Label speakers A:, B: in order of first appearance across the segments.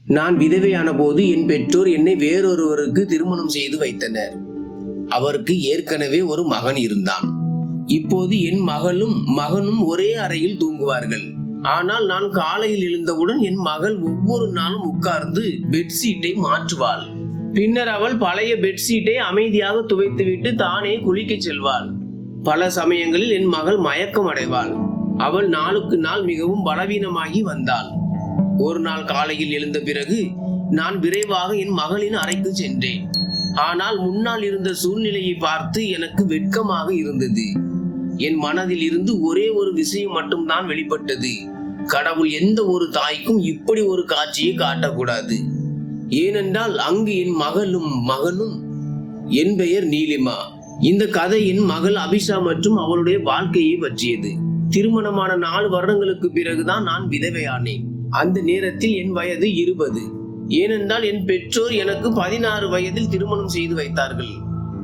A: நான் விதவையான போது என் பெற்றோர் என்னை வேறொருவருக்கு திருமணம் செய்து வைத்தனர். அவருக்கு ஏற்கனவே ஒரு மகன் இருந்தான். இப்போது என் மகனும் ஒரே அறையில் தூங்குவார்கள். ஆனால் நான் காலையில் எழுந்தவுடன் என் மகள் ஒவ்வொரு நாளும் உட்கார்ந்து பெட்ஷீட்டை மாற்றுவாள். பின்னர் அவள் பழைய பெட்ஷீட்டை அமைதியாக துவைத்துவிட்டு தானே குளிக்க செல்வாள். பல சமயங்களில் என் மகள் மயக்கம் அடைவாள். அவள் நாளுக்கு நாள் மிகவும் பலவீனமாகி வந்தாள். ஒரு நாள் காலையில் எழுந்த பிறகு நான் விரைவாக என் மகளின் அறைக்கு சென்றேன். ஆனால் முன்னால் இருந்த சூழ்நிலையை பார்த்து எனக்கு வெட்கமாக இருந்தது. என் மனதில் இருந்து ஒரே ஒரு விஷயம் மட்டும்தான் வெளிப்பட்டது. கடவுள் எந்த ஒரு தாய்க்கும் இப்படி ஒரு காட்சியை காட்டக்கூடாது. ஏனென்றால் அங்கு என் மகனும். என் பெயர் நீலிமா. இந்த கதை என் மகள் அபிஷா மற்றும் அவளுடைய வாழ்க்கையை பற்றியது. திருமணமான 4 வருடங்களுக்கு பிறகுதான் நான் விதவையானேன். அந்த நேரத்தில் என் வயது 20. ஏனென்றால் என் பெற்றோர் எனக்கு 16 வயதில் திருமணம் செய்து வைத்தார்கள்.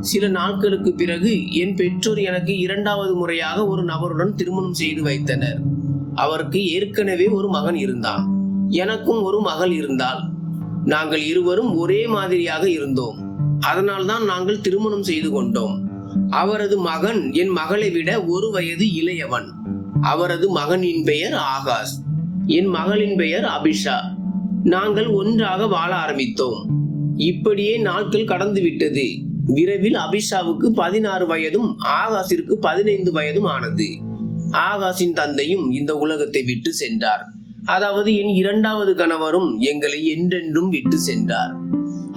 A: சில நாட்களுக்கு பிறகு என் பெற்றோர் எனக்கு 2வது முறையாக ஒரு நபருடன் திருமணம் செய்து வைத்தனர். அவருக்கு ஏற்கனவே ஒரு மகன் இருந்தான். எனக்கும் ஒரு மகள் இருந்தாள். நாங்கள் இருவரும் ஒரே மாதிரியாக இருந்தோம். அதனால்தான் நாங்கள் திருமணம் செய்து கொண்டோம். அவரது மகன் என் மகளை விட 1 வயது இளையவன். அவரது மகனின் பெயர் ஆகாஷ். என் மகளின் பெயர் அபிஷா. நாங்கள் ஒன்றாக வாழ ஆரம்பித்தோம். இப்படியே நாட்கள் கடந்து விட்டது. விரைவில் அபிஷாவுக்கு 16 வயதும் ஆகாஷிற்கு 15 வயதும் ஆனது. ஆகாஷின் தந்தையும் இந்த உலகத்தை விட்டு சென்றார். அதாவது என் 2வது கணவரும் எங்களை என்றென்றும் விட்டு சென்றார்.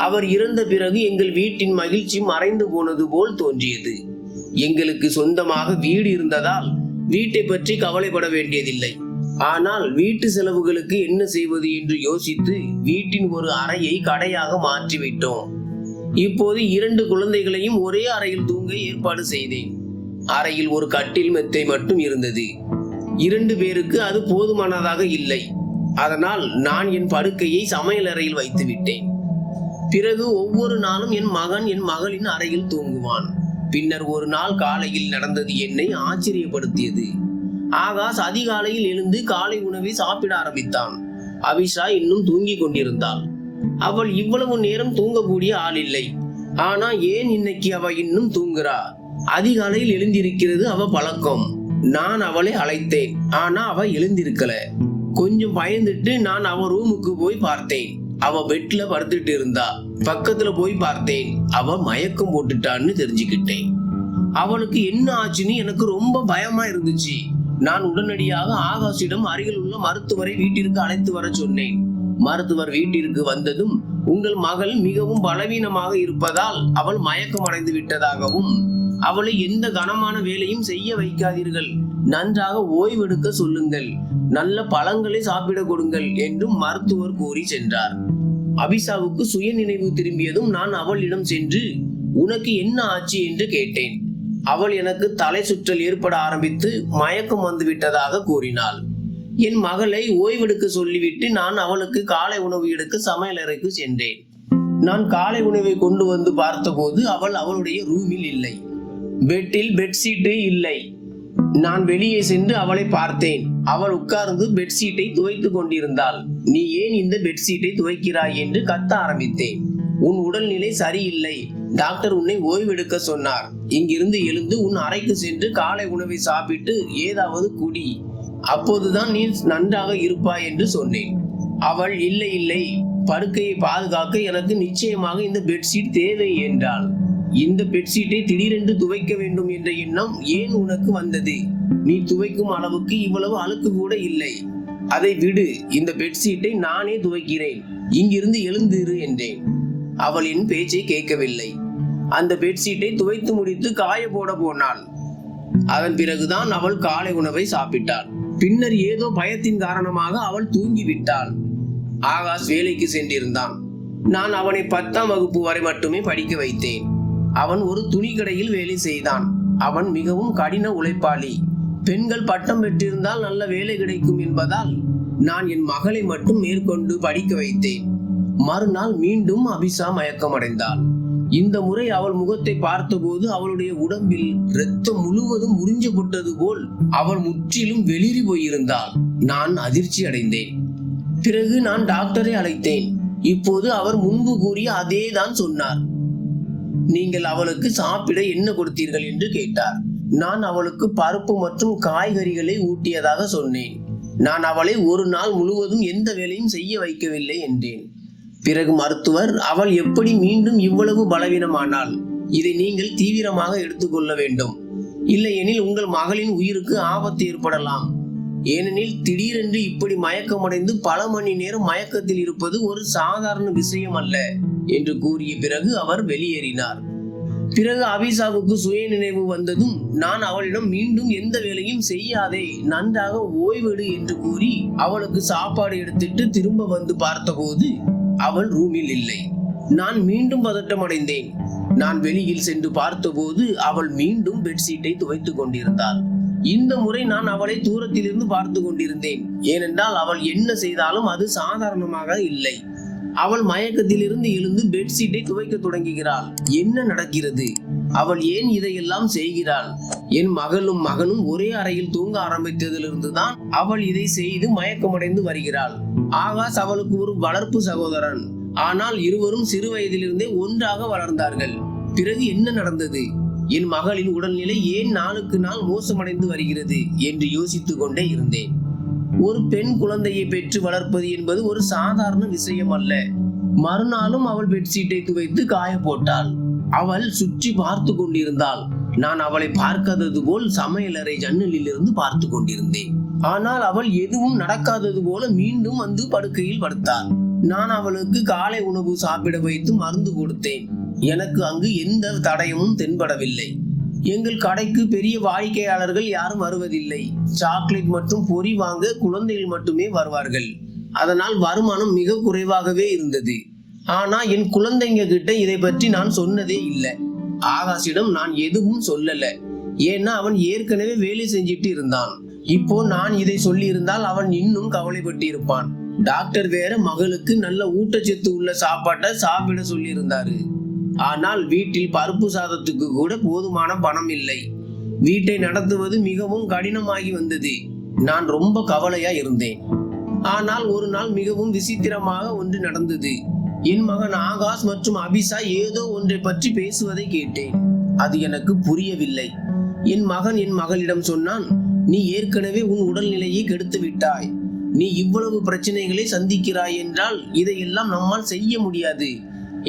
A: அவர் இறந்த பிறகு எங்கள் வீட்டின் மகிழ்ச்சி மறைந்து போனது போல் தோன்றியது. எங்களுக்கு சொந்தமாக வீடு இருந்ததால் வீட்டை பற்றி கவலைப்பட வேண்டியதில்லை. ஆனால் வீட்டு செலவுகளுக்கு என்ன செய்வது என்று யோசித்து வீட்டின் ஒரு அறையை கடையாக மாற்றிவிட்டோம். இப்போது 2 குழந்தைகளையும் ஒரே அறையில் தூங்க ஏற்பாடு செய்தேன். அறையில் ஒரு கட்டில் மெத்தை மட்டும் இருந்தது. 2 பேருக்கு அது போதுமானதாக இல்லை. அதனால் நான் என் படுக்கையை சமையல் அறையில் வைத்து விட்டேன். பிறகு ஒவ்வொரு நாளும் என் மகளின் அறையில் தூங்குவான். பின்னர் ஒரு நாள் காலையில் நடந்தது என்னை ஆச்சரியப்படுத்தியது. ஆகாஷ் அதிகாலையில் எழுந்து காலை உணவை சாப்பிட ஆரம்பித்தான். அபிஷா இன்னும் தூங்கிக் கொண்டிருந்தாள். அவள் இவ்வளவு நேரம் தூங்கக்கூடிய ஆள் இல்லை. ஆனா ஏன் இன்னைக்கு அவ இன்னும் தூங்குறா? அதிகாலையில் எழுந்திருக்கிறது அவ பழக்கம். நான் அவளை அழைத்தேன். ஆனா அவ எழுந்திருக்கல. கொஞ்சம் பயந்துட்டு நான் அவ ரூமுக்கு போய் பார்த்தேன். அவ பெட்ல படுத்துட்டு இருந்தா. பக்கத்துல போய் பார்த்தேன். அவ மயக்கம் போட்டுட்டான்னு தெரிஞ்சுக்கிட்டேன். அவளுக்கு என்ன ஆச்சுன்னு எனக்கு ரொம்ப பயமா இருந்துச்சு. நான் உடனடியாக ஆகாஷிடம் அருகில் உள்ள மருத்துவரை வீட்டிற்கு அழைத்து வர சொன்னேன். மருத்துவர் வீட்டிற்கு வந்ததும் உங்கள் மகள் மிகவும் பலவீனமாக இருப்பதால் அவள் மயக்கம் அடைந்து விட்டதாகவும் அவளை எந்த கனமான வேலையும் செய்ய வைக்காதீர்கள், நன்றாக ஓய்வெடுக்க சொல்லுங்கள், நல்ல பழங்களை சாப்பிட கொடுங்கள் என்றும் மருத்துவர் கூறி சென்றார். அபிஷாவுக்கு சுய நினைவு திரும்பியதும் நான் அவளிடம் சென்று உனக்கு என்ன ஆச்சு என்று கேட்டேன். அவள் எனக்கு தலை சுற்றல் ஏற்பட ஆரம்பித்து மயக்கம் வந்து விட்டதாக கூறினாள். என் மகளை ஓய்வெடுக்க சொல்லிவிட்டு நான் அவளுக்கு காலை உணவு எடுக்க சமையலறைக்கு சென்றேன். நான் காலை உணவை கொண்டு வந்து பார்த்தபோது அவள் அவளுடைய ரூமில் இல்லை. பெட்டில் பெட்ஷீட்டே இல்லை. நான் வெளியே சென்று அவளை பார்த்தேன். அவள் உட்கார்ந்து பெட்ஷீட்டை துவைத்து கொண்டிருந்தாள். நீ ஏன் இந்த பெட்ஷீட்டை துவைக்கிறாய் என்று கத்த ஆரம்பித்தேன். உன் உடல்நிலை சரியில்லை, டாக்டர் உன்னை ஓய்வெடுக்க சொன்னார். இங்கிருந்து எழுந்து உன் அறைக்கு சென்று காலை உணவை சாப்பிட்டு ஏதாவது குடி, அப்போதுதான் நீ நன்றாக இருப்பாய் என்று சொன்னேன். அவள் இல்லை, படுக்கையை பாதுகாக்க எனக்கு நிச்சயமாக இந்த பெட்ஷீட் தேவை என்றாள். இந்த பெட்ஷீட்டை திடீரென்று துவைக்க வேண்டும் என்ற எண்ணம் ஏன் உனக்கு வந்தது? நீ துவைக்கும் அளவுக்கு இவ்வளவு அழுக்கு கூட இல்லை. அதை விடு, இந்த பெட்ஷீட்டை நானே துவைக்கிறேன், இங்கிருந்து எழுந்திரு என்றேன். அவள் என் பேச்சை கேட்கவில்லை. அந்த பெட்ஷீட்டை துவைத்து முடித்து காய போட போனாள். அதன் பிறகுதான் அவள் காலை உணவை சாப்பிட்டாள். பின்னர் ஏதோ பயத்தின் காரணமாக அவள் தூங்கிவிட்டாள். ஆகாஷ் வேலைக்கு சென்றிருந்தான். நான் அவனை 10ஆம் வகுப்பு வரை மட்டுமே படிக்க வைத்தேன். அவன் ஒரு துணி கடையில் வேலை செய்தான். அவன் மிகவும் கடின உழைப்பாளி. பெண்கள் பட்டம் பெற்றிருந்தால் நல்ல வேலை கிடைக்கும் என்பதால் நான் என் மகளை மட்டும் மேற்கொண்டு படிக்க வைத்தேன். மறுநாள் மீண்டும் அபிஷா மயக்கமடைந்தாள். இந்த முறை அவள் முகத்தை பார்த்தபோது அவளுடைய உடம்பில் இரத்தம் முழுவதும் உறிஞ்சப்பட்டது போல் அவள் முற்றிலும் வெளிரி போயிருந்தாள். நான் அதிர்ச்சி அடைந்தேன். பிறகு நான் டாக்டரை அழைத்தேன். இப்போது அவர் முன்பு கூறிய அதே தான் சொன்னார். நீங்கள் அவளுக்கு சாப்பிட என்ன கொடுத்தீர்கள் என்று கேட்டார். நான் அவளுக்கு பருப்பு மற்றும் காய்கறிகளை ஊட்டியதாக சொன்னேன். நான் அவளை ஒரு நாள் முழுவதும் எந்த வேலையும் செய்ய வைக்கவில்லை என்றேன். பிறகு மருத்துவர், அவள் எப்படி மீண்டும் இவ்வளவு பலவீனமானாள்? இதை நீங்கள் தீவிரமாக எடுத்துக்கொள்ள வேண்டும். இல்லையெனில் உங்கள் மகளின் உயிருக்கு ஆபத்து ஏற்படலாம். ஏனெனில் திடீரென்று இப்படி மயக்கமடைந்து பல மணி நேரம் மயக்கத்தில் இருப்பது ஒரு சாதாரண விஷயம் அல்ல என்று கூறிய பிறகு அவர் வெளியேறினார். பிறகு அபிசாவுக்கு சுய நினைவு வந்ததும் நான் அவளிடம் மீண்டும் எந்த வேலையும் செய்யாதே, நன்றாக ஓய்வெடு என்று கூறி அவளுக்கு சாப்பாடு எடுத்துட்டு திரும்ப வந்து பார்த்தபோது அவள் ரூமில் இல்லை. நான் மீண்டும் பதட்டமடைந்தேன். நான் வெளியில் சென்று பார்த்தபோது அவள் மீண்டும் பெட்ஷீட்டை துவைத்துக் கொண்டிருந்தாள். இந்த முறை நான் அவளை தூரத்திலிருந்து பார்த்து கொண்டிருந்தேன். ஏனென்றால் அவள் என்ன செய்தாலும் அது சாதாரணமாக இல்லை. அவள் மயக்கத்திலிருந்து எழுந்து பெட்ஷீட்டை துவைக்க தொடங்குகிறாள். என்ன நடக்கிறது? அவள் ஏன் இதையெல்லாம் செய்கிறாள்? என் மகளும் மகனும் ஒரே அறையில் தூங்க ஆரம்பித்ததிலிருந்து தான் அவள் இதை செய்து மயக்கமடைந்து வருகிறாள். ஆகாஷ் அவளுக்கு ஒரு வளர்ப்பு சகோதரன். ஆனால் இருவரும் சிறு வயதிலிருந்தே ஒன்றாக வளர்ந்தார்கள். பிறகு என்ன நடந்தது? என் மகளின் உடல்நிலை ஏன் நாளுக்கு நாள் மோசமடைந்து வருகிறது என்று யோசித்துக் கொண்டே இருந்தேன். ஒரு பெண் குழந்தையை பெற்று வளர்ப்பது என்பது ஒரு சாதாரண விஷயம் அல்ல. மறுநாளும் அவள் பெட்ஷீட்டை துவைத்து காய போட்டாள். அவள் சுற்றி பார்த்து கொண்டிருந்தாள். நான் அவளை பார்க்காதது போல் சமையலறை ஜன்னலில் இருந்து பார்த்து கொண்டிருந்தேன். ஆனால் அவள் எதுவும் நடக்காதது போல மீண்டும் வந்து படுக்கையில் படுத்தாள். நான் அவளுக்கு காலை உணவு சாப்பிட வைத்து மருந்து கொடுத்தேன். எனக்கு அங்கு எந்த தடயமும் தென்படவில்லை. எங்கள் கடைக்கு பெரிய வாடிக்கையாளர்கள் யாரும் வருவதில்லை. சாக்லேட் மற்றும் பொரி வாங்க குழந்தைகள் மட்டுமே வருவார்கள். அதனால் வருமானம் மிக குறைவாகவே இருந்தது. ஆனா என் குழந்தைங்க கிட்ட இதை பற்றி நான் சொன்னதே இல்லை. ஆகாஷிடம் நான் எதுவும் சொல்லல. ஏன்னா அவன் ஏற்கனவே வேலை செஞ்சிட்டு இருந்தான். இப்போ நான் இதை சொல்லி இருந்தால் அவன் இன்னும் கவலைப்பட்டு இருப்பான். டாக்டர் வேற மகளுக்கு நல்ல ஊட்டச்சத்து உள்ள சாப்பாட்டை சாப்பிட சொல்லி இருந்தாரு. ஆனால் வீட்டில் பருப்பு சாதத்துக்கு கூட போதுமான பணம் இல்லை. வீட்டை நடத்துவது மிகவும் கடினமாகி வந்தது. நான் ரொம்ப கவலையா இருந்தேன். ஆனால் ஒரு நாள் மிகவும் விசித்திரமாக ஒன்று நடந்தது. என் மகன் ஆகாஷ் மற்றும் அபிஷா ஏதோ ஒன்றை பற்றி பேசுவதை கேட்டேன். அது எனக்கு புரியவில்லை. என் மகன் என் மகளிடம் சொன்னான், நீ ஏற்கனவே உன் உடல்நிலையை கெடுத்து விட்டாய். நீ இவ்வளவு பிரச்சனைகளை சந்திக்கிறாய் என்றால் இதையெல்லாம் நம்மால் செய்ய முடியாது.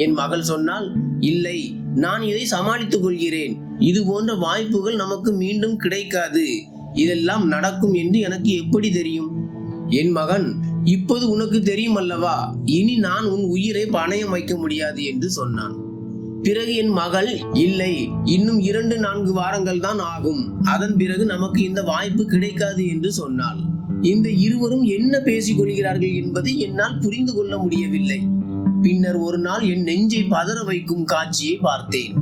A: என் மகள் சொன்னால், இல்லை, நான் இதை சமாளித்துக் கொள்கிறேன். இது போன்ற வாய்ப்புகள் நமக்கு மீண்டும் கிடைக்காது. இதெல்லாம் நடக்கும் என்று எனக்கு எப்படி தெரியும்? என் மகன், இப்போது உனக்கு தெரியும் அல்லவா, இனி நான் உன் உயிரை பணயம் வைக்க முடியாது என்று சொன்னான். பிறகு என் மகள், இல்லை, இன்னும் 2-4 வாரங்கள் தான் ஆகும். அதன் பிறகு நமக்கு இந்த வாய்ப்பு கிடைக்காது என்று சொன்னாள். இந்த இருவரும் என்ன பேசிக் கொள்கிறார்கள் என்பதை என்னால் புரிந்து கொள்ள முடியவில்லை. பின்னர் ஒரு நாள் என் நெஞ்சை பதற வைக்கும் காட்சியை பார்த்தேன்.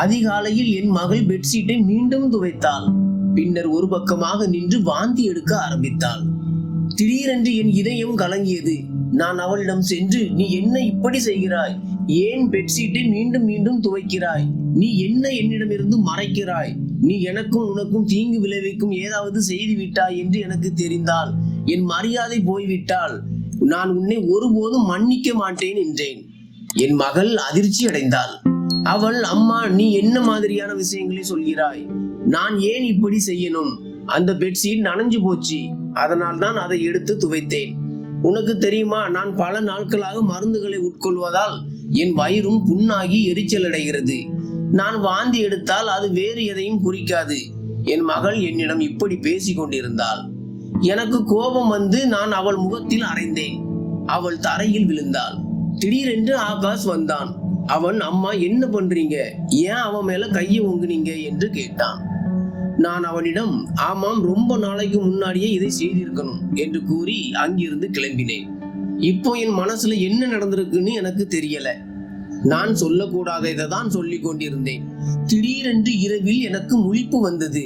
A: அதிகாலையில் என் மகள் பெட்ஷீட்டை மீண்டும் துவைத்தாள். பின்னர் ஒரு பக்கமாக நின்று வாந்தி எடுக்க ஆரம்பித்தாள். திடீரென்று என் இதயம் கலங்கியது. நான் அவளிடம் சென்று, நீ என்ன இப்படி செய்கிறாய்? ஏன் பெட்ஷீட்டை மீண்டும் மீண்டும் துவைக்கிறாய்? நீ என்ன என்னிடமிருந்து மறைக்கிறாய்? நீ எனக்கும் உனக்கும் தீங்கு விளைவிக்கும் ஏதாவது செய்து விட்டாய் என்று எனக்கு தெரிந்தால் என் மரியாதை போய்விட்டால் நான் உன்னை ஒருபோதும் மன்னிக்க மாட்டேன் என்றேன். என் மகள் அதிர்ச்சி அடைந்தாள். அவள், அம்மா, நீ என்ன மாதிரியான விஷயங்களை சொல்கிறாய்? நான் ஏன் இப்படி செய்யணும்? அந்த பெட்ஷீட் நனைஞ்சு போச்சு. அதனால் தான் அதை எடுத்து துவைத்தேன். உனக்கு தெரியுமா, நான் பல நாட்களாக மருந்துகளை உட்கொள்வதால் என் வயிறும் புண்ணாகி எரிச்சல் அடைகிறது. நான் வாந்தி எடுத்தால் அது வேறு எதையும் குறிக்காது. என் மகள் என்னிடம் இப்படி பேசிக் கொண்டிருந்தாள். எனக்கு கோபம் வந்து நான் அவள் முகத்தில் அறைந்தேன். அவள் தரையில் விழுந்தாள். திடீரென்று ஆகாஷ் வந்தான். அவன், அம்மா, என்ன பண்றீங்க? ஏன் அவன் மேல கையை ஓங்குனீங்க என்று கேட்டான். நான் அவனிடம், ஆமாம், ரொம்ப நாளைக்கு முன்னாடியே இதை செய்திருக்கணும் என்று கூறி அங்கிருந்து கிளம்பினேன். இப்போ என் மனசுல என்ன நடந்திருக்குன்னு எனக்கு தெரியல. நான் சொல்லக்கூடாததை தான் சொல்லிக் கொண்டிருந்தேன். திடீரென்று இரவில் எனக்கு முழிப்பு வந்தது.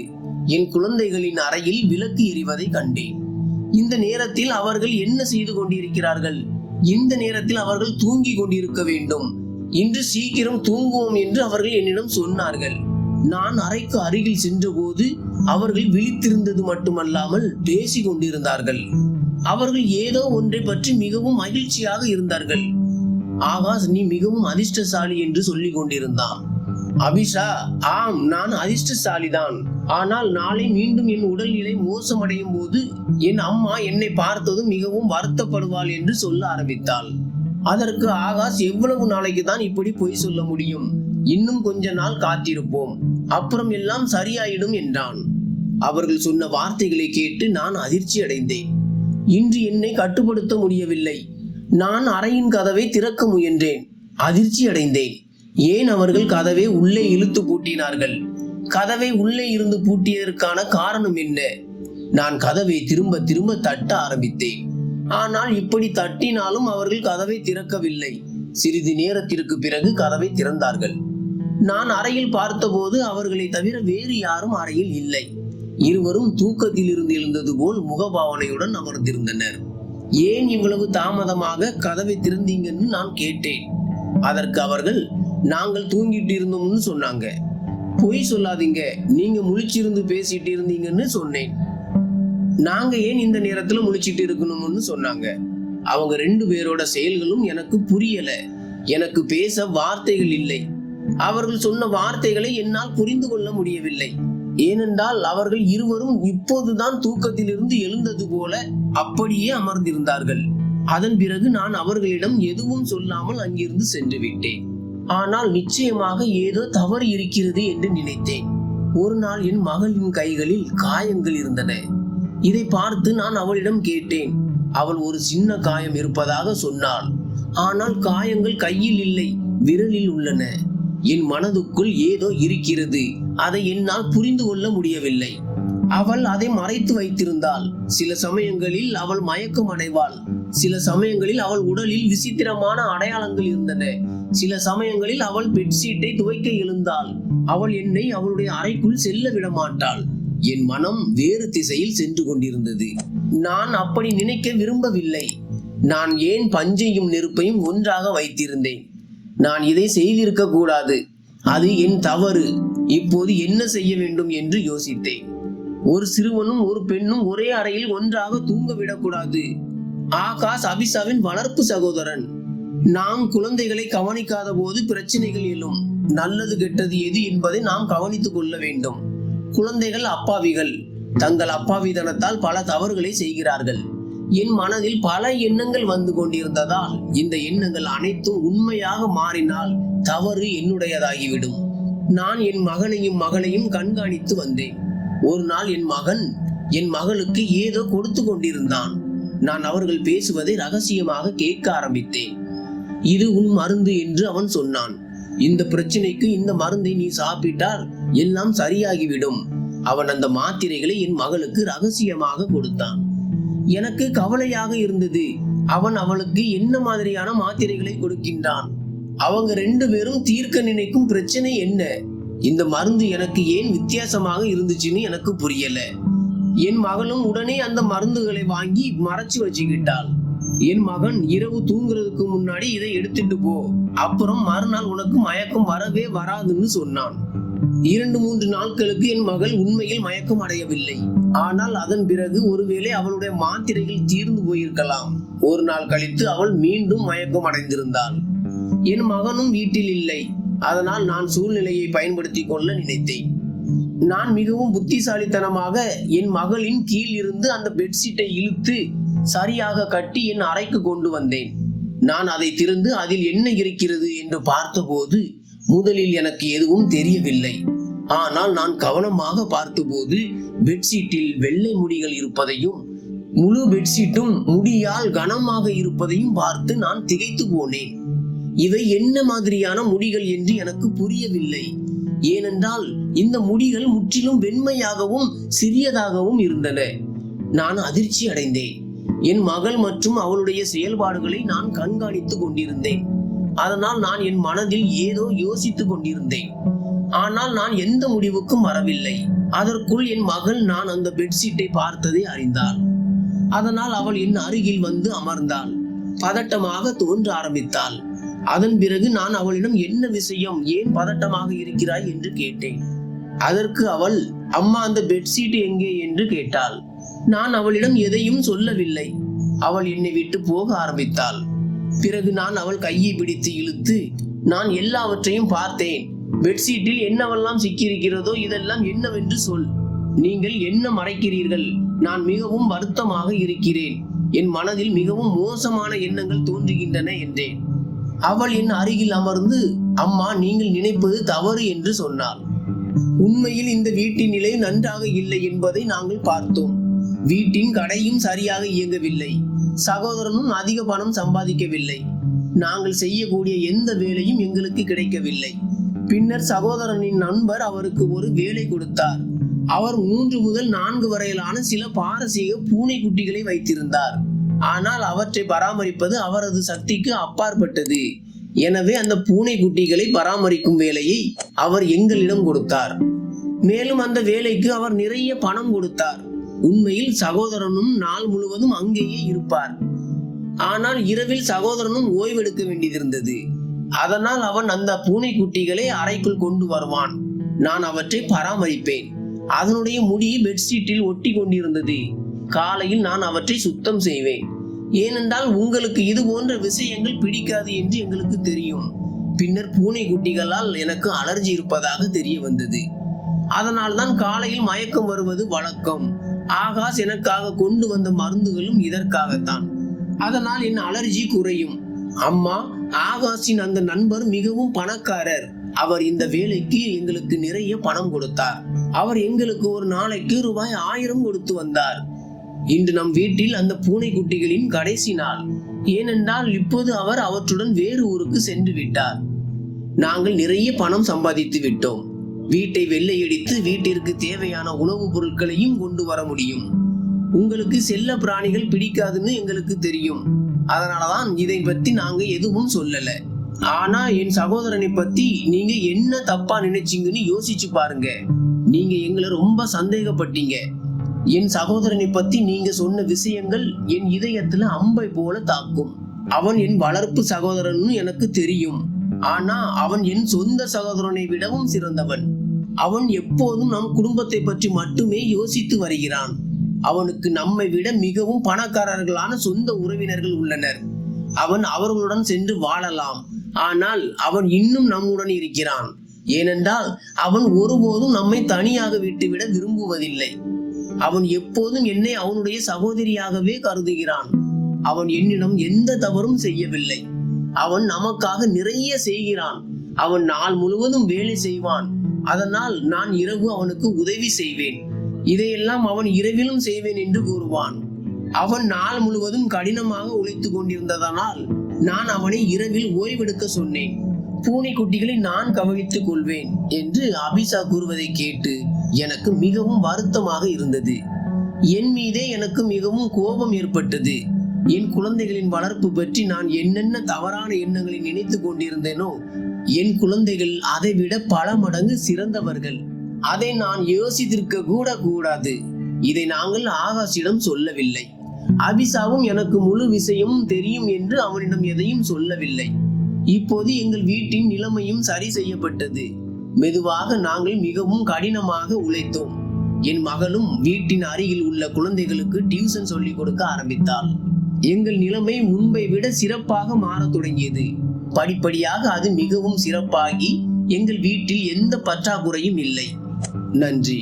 A: என் குழந்தைகளின் அறையில் விளக்கு எரிவதை கண்டேன். இந்த நேரத்தில் அவர்கள் என்ன செய்து கொண்டிருக்கிறார்கள்? இந்த நேரத்தில் அவர்கள் தூங்கி கொண்டிருக்க வேண்டும். இன்று சீக்கிரம் தூங்குவோம் என்று அவர்கள் என்னிடம் சொன்னார்கள். நான் அறைக்கு அருகில் சென்றபோது அவர்கள் விழித்திருந்தது மட்டுமல்லாமல் பேசிக் கொண்டிருந்தார்கள். அவர்கள் ஏதோ ஒன்றை பற்றி மிகவும் மகிழ்ச்சியாக இருந்தார்கள். ஆகாஷ், நீ மிகவும் அதிர்ஷ்டசாலி என்று சொல்லிக் கொண்டிருந்தான். அபிஷா, ஆம், நான் அதிர்ஷ்டசாலிதான். ஆனால் நாளை மீண்டும் என் உடல்நிலை மோசமடையும் போது என் அம்மா என்னை பார்த்ததும் மிகவும் வருத்தப்படுவாள் என்று சொல்ல ஆரம்பித்தாள். அதற்கு ஆகாஷ், எவ்வளவு நாளைக்கு தான் இப்படி பொய் சொல்ல முடியும்? இன்னும் கொஞ்ச நாள் காத்திருப்போம், அப்புறம் எல்லாம் சரியாயிடும் என்றான். அவர்கள் சொன்ன வார்த்தைகளை கேட்டு நான் அதிர்ச்சி அடைந்தேன். இன்று என்னை கட்டுப்படுத்த முடியவில்லை. நான் அறையின் கதவை திறக்க முயன்றேன். அதிர்ச்சி அடைந்தேன். ஏன் அவர்கள் கதவை உள்ளே இழுத்து பூட்டினார்கள்? கதவை உள்ளே இருந்து பூட்டியதற்கான காரணம் என்ன? நான் கதவை திரும்ப திரும்ப தட்ட ஆரம்பித்தேன். ஆனால் இப்படி தட்டினாலும் அவர்கள் கதவை திறக்கவில்லை. சிறிது நேரத்திற்கு பிறகு கதவை திறந்தார்கள். நான் அறையில் பார்த்தபோது அவர்களை தவிர வேறு யாரும் அறையில் இல்லை. இருவரும் தூக்கத்தில் இருந்து எழுந்தது போல் முகபாவனையுடன் அமர்ந்திருந்தனர். ஏன் இவ்வளவு தாமதமாக கதவை திறந்தீங்கன்னு நான் கேட்டேன். அதற்கு அவர்கள், நாங்கள் தூங்கிட்டு இருந்தோம்னு சொன்னாங்க. பொய் சொல்லாதீங்க, நீங்க முழிச்சிருந்து பேசிட்டு இருந்தீங்கன்னு சொன்னேன். நாங்க ஏன் இந்த நேரத்துல முழிச்சிட்டு இருக்கணும்னு சொன்னாங்க. அவங்க 2 பேரோட செயல்களும் எனக்கு புரியல. எனக்கு பேச வார்த்தைகள் இல்லை. அவர்கள் சொன்ன வார்த்தைகளை என்னால் புரிந்து கொள்ள முடியவில்லை. ஏனென்றால் அவர்கள் இருவரும் இப்போதுதான் தூக்கத்திலிருந்து எழுந்தது போல அப்படியே அமர்ந்திருந்தார்கள். அதன் பிறகு நான் அவர்களிடம் எதுவும் சொல்லாமல் அங்கிருந்து சென்று விட்டேன். ஆனால் நிச்சயமாக ஏதோ தவறு இருக்கிறது என்று நினைத்தேன். ஒரு நாள் என் மகளின் கைகளில் காயங்கள் இருந்தன. இதை பார்த்து நான் அவளிடம் கேட்டேன். அவள் ஒரு சின்ன காயம் இருப்பதாக சொன்னாள். ஆனால் காயங்கள் கையில் இல்லை, விரலில் உள்ளன. என் மனதுக்குள் ஏதோ இருக்கிறது. அதை என்னால் புரிந்து கொள்ள முடியவில்லை. அவள் அதை மறைத்து வைத்திருந்தாள். சில சமயங்களில் அவள் மயக்கம் அடைவாள். சில சமயங்களில் அவள் உடலில் விசித்திரமான அடையாளங்கள் இருந்தன. சில சமயங்களில் அவள் பெட்ஷீட்டை துவைக்க எழுந்தாள். அவள் என்னை அவளுடைய அறைக்குள் செல்ல விட மாட்டாள். என் மனம் வேறு திசையில் சென்று கொண்டிருந்தது. நான் அப்படி நினைக்க விரும்பவில்லை. நான் ஏன் பஞ்சையும் நெருப்பையும் ஒன்றாக வைத்திருந்தேன்? நான் இதை செய்திருக்க கூடாது. அது என் தவறு. இப்போது என்ன செய்ய வேண்டும் என்று யோசித்தேன். ஒரு சிறுவனும் ஒரு பெண்ணும் ஒரே அறையில் ஒன்றாக தூங்க விடக்கூடாது. ஆகாஷ் அபிஷாவின் வளர்ப்பு சகோதரன். நாம் குழந்தைகளை கவனிக்காத போது பிரச்சனைகள் எழும். நல்லது கெட்டது எது என்பதை நாம் கவனித்துக் கொள்ள வேண்டும். குழந்தைகள் அப்பாவிகள். தங்கள் அப்பாவிதனத்தால் பல தவறுகளை செய்கிறார்கள். என் மனதில் பல எண்ணங்கள் வந்து கொண்டிருந்ததால் இந்த எண்ணங்கள் அனைத்தும் உண்மையாக மாறினால் தவறு என்னுடையதாகிவிடும். நான் என் மகனையும் மகளையும் கண்காணித்து வந்தேன். ஒரு நாள் என் மகளுக்கு ஏதோ கொடுத்து கொண்டிருந்தான். நான் அவர்கள் பேசுவதை ரகசியமாக கேட்க ஆரம்பித்தேன். இது உன் மருந்து என்று அவன் சொன்னான். இந்த பிரச்சனைக்கு இந்த மருந்தை நீ சாப்பிட்டால் எல்லாம் சரியாகிவிடும். அவன் அந்த மாத்திரைகளை என் மகளுக்கு ரகசியமாக கொடுத்தான். எனக்கு கவலையாக இருந்தது. அவன் அவளுக்கு என்ன மாதிரியான மாத்திரைகளை கொடுக்கின்றான்? அவங்க 2 பேரும் தீர்க்க நினைக்கும் பிரச்சனை என்ன? இந்த மருந்து எனக்கு ஏன் வித்தியாசமாக இருந்துச்சுன்னு எனக்கு புரியல. என் மகளும் உடனே அந்த மருந்துகளை வாங்கி மறைச்சு வச்சுக்கிட்டாள். என் மகன் இரவு தூங்குறதுக்கு முன்னாடி இதை எடுத்துட்டு போ, அப்புறம் மறுநாள் உனக்கு மயக்கம் வரவே வராதுன்னு சொன்னான். 2-3 நாட்களுக்கு என் மகள் உண்மையில் மயக்கம் அடையவில்லை. ஆனால் அதன் பிறகு ஒருவேளை அவளுடைய மாத்திரைகள் தீர்ந்து போயிருக்கலாம். ஒரு நாள் கழித்து அவள் மீண்டும் மயக்கம் அடைந்திருந்தாள். என் மகனும் வீட்டில் இல்லை. அதனால் நான் சூழ்நிலையை பயன்படுத்தி கொள்ள நினைத்தேன். நான் மிகவும் புத்திசாலித்தனமாக என் மகளின் கீழ் இருந்து அந்த பெட்ஷீட்டை இழுத்து சரியாக கட்டி என் அறைக்கு கொண்டு வந்தேன். நான் அதை திறந்து அதில் என்ன இருக்கிறது என்று பார்த்தபோது முதலில் எனக்கு எதுவும் தெரியவில்லை. ஆனால் நான் கவனமாக பார்த்தபோது பெட்ஷீட்டில் வெள்ளை முடிகள் இருப்பதையும் முழு பெட்ஷீட்டும் முடியால் கனமாக இருப்பதையும் பார்த்து நான் திகைத்து போனேன். இவை என்ன மாதிரியான முடிகள் என்று எனக்கு புரியவில்லை. ஏனென்றால் இந்த முடிகள் முற்றிலும் வெண்மையாகவும் சிறியதாகவும் இருந்தன. நான் அதிர்ச்சி அடைந்தேன். என் மகள் மற்றும் அவளுடைய செயல்பாடுகளை நான் கண்காணித்துக் கொண்டிருந்தேன். அதனால் நான் என் மனதில் ஏதோ யோசித்துக் கொண்டிருந்தேன். ஆனால் நான் எந்த முடிவுக்கும் வரவில்லை. அதற்குள் என் மகள் நான் அந்த பெட்ஷீட்டை பார்த்ததை அறிந்தாள். அதனால் அவள் என் அருகில் வந்து அமர்ந்தாள். பதட்டமாக தோன்ற ஆரம்பித்தாள். அதன் பிறகு நான் அவளிடம் என்ன விஷயம், ஏன் பதட்டமாக இருக்கிறாய் என்று கேட்டேன். அதற்கு அவள், அம்மா அந்த பெட்ஷீட் எங்கே என்று கேட்டாள். நான் அவளிடம் எதையும் சொல்லவில்லை. அவள் என்னை விட்டு போக ஆரம்பித்தாள். பிறகு நான் அவள் கையை பிடித்து இழுத்து, நான் எல்லாவற்றையும் பார்த்தேன். பெட்ஷீட்டில் என்னவெல்லாம் சிக்கியிருக்கிறதோ இதெல்லாம் என்னவென்று சொல். நீங்கள் என்ன மறைக்கிறீர்கள்? நான் மிகவும் வருத்தமாக இருக்கிறேன். என் மனதில் மிகவும் மோசமான எண்ணங்கள் தோன்றுகின்றன என்றேன். அவள் என் அருகில் அமர்ந்து, அம்மா, நீங்கள் நினைப்பது தவறு என்று சொன்னாள். உண்மையில் இந்த வீட்டின் நிலை நன்றாக இல்லை என்பதை நாங்கள் பார்த்தோம். வீட்டின் கடையும் சரியாக இயங்கவில்லை. சகோதரனும் அதிக பணம் சம்பாதிக்கவில்லை. நாங்கள் செய்யக்கூடிய எந்த வேலையும் எங்களுக்கு கிடைக்கவில்லை. பின்னர் சகோதரனின் நண்பர் அவருக்கு ஒரு வேலை கொடுத்தார். அவர் 3 முதல் 4 வரையிலான சில பாரசீக பூனை குட்டிகளை வைத்திருந்தார். ஆனால் அவற்றை பராமரிப்பது அவரது சக்திக்கு அப்பாற்பட்டது. எனவே அந்த பூனை குட்டிகளை பராமரிக்கும் வேலையை அவர் எங்களிடம் கொடுத்தார். மேலும் அந்த வேலைக்கு அவர் நிறைய பணம் கொடுத்தார். உண்மையில் சகோதரனும் நாள் முழுவதும் அங்கேயே இருப்பார். ஆனால் இரவில் சகோதரனும் ஓய்வெடுக்க வேண்டியிருந்தது. அதனால் அவன் அந்த பூனை குட்டிகளை அறைக்குள் கொண்டு வருவான். நான் அவற்றை பராமரிப்பேன். அதனுடைய முடி பெட்ஷீட்டில் ஒட்டி கொண்டிருந்தது. காலையில் நான் அவற்றை சுத்தம் செய்வேன். ஏனென்றால் உங்களுக்கு இது போன்ற விஷயங்கள் பிடிக்காது என்று எங்களுக்கு தெரியும். பின்னர் பூனை குட்டிகளால் எனக்கு அலர்ஜி இருப்பதாக தெரிய வந்தது. அதனால் தான் காலையில் மயக்கம் வருவது வழக்கம். ஆகாஷ் எனக்காக கொண்டு வந்த மருந்துகளும் இதற்காகத்தான். அதனால் என் அலர்ஜி குறையும். அம்மா, ஆகாஷின் அந்த நண்பர் மிகவும் பணக்காரர். அவர் இந்த வேலைக்கு எங்களுக்கு நிறைய பணம் கொடுத்தார். அவர் எங்களுக்கு ஒரு நாளைக்கு ரூபாய் 1000 கொடுத்து வந்தார். இன்று நம் வீட்டில் அந்த பூனை குட்டிகளின் கடைசி நாள். ஏனென்றால் இப்போது அவர் அவற்றுடன் வேறு ஊருக்கு சென்று விட்டார். நாங்கள் நிறைய பணம் சம்பாதித்து விட்டோம். வீட்டை வெள்ளையடித்து வீட்டிற்கு தேவையான உணவுப் பொருட்களையும் கொண்டு வர முடியும். உங்களுக்கு செல்ல பிராணிகள் பிடிக்காதுன்னு எங்களுக்கு தெரியும். அதனாலதான் இதை பத்தி நாங்க எதுவும் சொல்லல. ஆனா என் சகோதரனை பத்தி நீங்க என்ன தப்பா நினைச்சீங்கன்னு யோசிச்சு பாருங்க. நீங்க எங்களை ரொம்ப சந்தேகப்பட்டீங்க. என் சகோதரனை பத்தி நீங்க சொன்ன விஷயங்கள் என் இதயத்துல அம்பை போல தாக்கும். அவன் என் வளர்ப்பு சகோதரன்னு எனக்கு தெரியும். ஆனா அவன் என் சொந்த சகோதரனை விடவும் சிறந்தவன். அவன் எப்போதும் நம் குடும்பத்தை பற்றி மட்டுமே யோசித்து வருகிறான். அவனுக்கு நம்மை விட மிகவும் பணக்காரர்களான சொந்த உறவினர்கள் உள்ளனர். அவன் அவர்களுடன் சென்று வாழலாம். ஆனால் அவன் இன்னும் நம்முடன் இருக்கிறான். ஏனென்றால் அவன் ஒருபோதும் நம்மை தனியாக விட்டுவிட விரும்புவதில்லை. அவன் எப்போதும் என்னை அவனுடைய சகோதரியாகவே கருதுகிறான். அவன் என்னிடம் எந்த தவறும் செய்யவில்லை. அவன் நமக்காக நிறைய செய்கிறான். அவன் நாள் முழுவதும் வேலை செய்வான். அதனால் நான் இரவு அவனுக்கு உதவி செய்வேன். இதையெல்லாம் அவன் இரவிலும் செய்வேன் என்று கூறுவான். அவன் நாள் முழுவதும் கடினமாக உழைத்துக் கொண்டிருந்ததனால் நான் அவனை இரவில் ஓய்வெடுக்க சொன்னேன். பூனை குட்டிகளை நான் கவனித்துக் கொள்வேன் என்று அபிஷா கூறுவதை கேட்டு எனக்கு மிகவும் வருத்தமாக இருந்தது. என் மீதே எனக்கு மிகவும் கோபம் ஏற்பட்டது. என் குழந்தைகளின் வளர்ப்பு பற்றி நான் என்னென்ன தவறான எண்ணங்களை நினைத்து கொண்டிருந்தேனோ, என் குழந்தைகள் அதை விட பல மடங்கு சிறந்தவர்கள். அதை நான் யோசித்திருக்க கூட கூடாது. இதை நாங்கள் ஆகாஷிடம் சொல்லவில்லை. அபிஷாவும் எனக்கு முழு விஷயமும் தெரியும் என்று அவனிடம் எதையும் சொல்லவில்லை. இப்போது எங்கள் வீட்டின் நிலைமையும் சரி செய்யப்பட்டது. மெதுவாக நாங்கள் மிகவும் கடினமாக உழைத்தோம். என் மகளும் வீட்டின் அருகில் உள்ள குழந்தைகளுக்கு டியூஷன் சொல்லிக் கொடுக்க ஆரம்பித்தாள். எங்கள் நிலைமை முன்பை விட சிறப்பாக மாறத் தொடங்கியது. படிப்படியாக அது மிகவும் சிறப்பாகி எங்கள் வீட்டில் எந்த பற்றாக்குறையும் இல்லை. நன்றி.